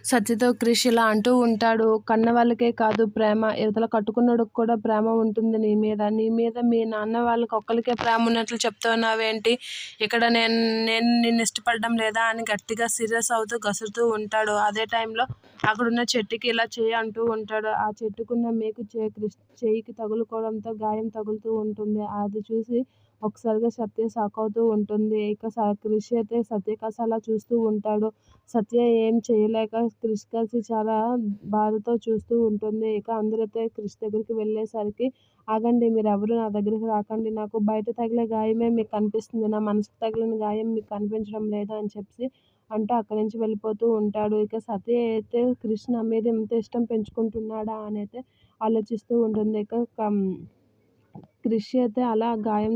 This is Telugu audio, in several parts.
సత్యతో క్రిష్ ఇలా అంటూ ఉంటాడు. కన్న వాళ్ళకే కాదు ప్రేమ, ఇవతల కట్టుకున్నోడికి కూడా ప్రేమ ఉంటుంది నీ మీద. నీ మీద మీ నాన్న వాళ్ళకి ఒక్కళ్ళకే ప్రేమ ఉన్నట్లు చెప్తున్నావేంటి? ఇక్కడ నేను నేను నిన్ను ఇష్టపడడం లేదా అని గట్టిగా సీరియస్ అవుతూ గసురుతూ ఉంటాడు. అదే టైంలో అక్కడున్న చెట్టుకి ఇలా చెయ్యి అంటూ ఉంటాడు. ఆ చెట్టుకున్న మేకు క్రిష్ చెయ్యికి తగులుకోవడంతో గాయం తగులుతూ ఉంటుంది. అది చూసి ఒక్కసారిగా సత్య షాక్ అవుతూ ఉంటుంది. ఇక క్రిష్ అయితే సత్య కాస్త అలా చూస్తూ ఉంటాడు. సత్య ఏం చేయలేక క్రిష్ కలిసి చాలా బాధతో చూస్తూ ఉంటుంది. ఇక అందరైతే క్రిష్ దగ్గరికి వెళ్ళేసరికి, ఆగండి, మీరెవరు నా దగ్గరికి రాకండి. నాకు బయట తగిలే గాయమే మీకు కనిపిస్తుంది. నా మనసుకు తగిలిన గాయం మీకు కనిపించడం లేదు అని చెప్పి అంటూ అక్కడి నుంచి వెళ్ళిపోతూ ఉంటాడు. ఇక సత్య అయితే క్రిష్ నా మీద ఇంత ఇష్టం పెంచుకుంటున్నాడా అని అయితే ఆలోచిస్తూ ఉంటుంది. ఇక క్రిష్ అయితే అలా గాయం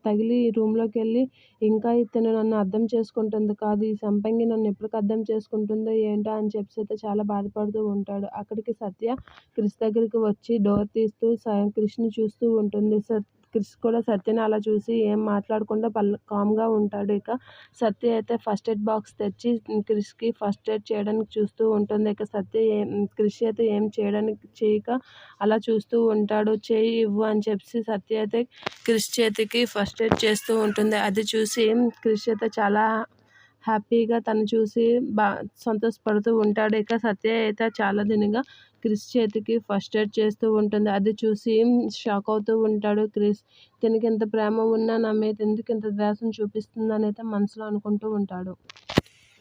తగిలి రూమ్‌లోకెళ్ళి, ఇంకా ఇతను నన్ను అర్థం చేసుకుంటుంది కాదు, ఈ సంపంగి నన్ను ఎప్పటికి అర్థం చేసుకుంటుందో ఏంటో అని చెప్పేసి అయితే చాలా బాధపడుతూ ఉంటాడు. అక్కడికి సత్య క్రిష్ దగ్గరికి వచ్చి డోర్ తీస్తూ క్రిష్‌ని చూస్తూ ఉంటుంది. క్రిష్ కూడా సత్యని అలా చూసి ఏం మాట్లాడకుండా కామ్‌గా ఉంటాడు. ఇక సత్య అయితే ఫస్ట్ ఎయిడ్ బాక్స్ తెచ్చి క్రిష్‌కి ఫస్ట్ ఎయిడ్ చేయడానికి చూస్తూ ఉంటుంది. ఇక క్రిష్ అయితే ఏం చేయక అలా చూస్తూ ఉంటాడు. చెయ్యి ఇవ్వు అని చెప్పి సత్య అయితే క్రిష్ చేతికి ఫస్ట్ ఎయిడ్ చేస్తూ ఉంటుంది. అది చూసి క్రిష్ అయితే చాలా హ్యాపీగా తను చూసి సంతోషపడుతూ ఉంటాడు. ఇక సత్య అయితే చాలా దినంగా క్రిష్ చేతికి ఫస్ట్ ఎయిడ్ చేస్తూ ఉంటుంది. అది చూసి షాక్ అవుతూ ఉంటాడు క్రిష్. తనకి ఇంత ప్రేమ ఉన్నా నా మీద ఎందుకు ఇంత ద్వేషం చూపిస్తుందని అయితే మనసులో అనుకుంటూ ఉంటాడు.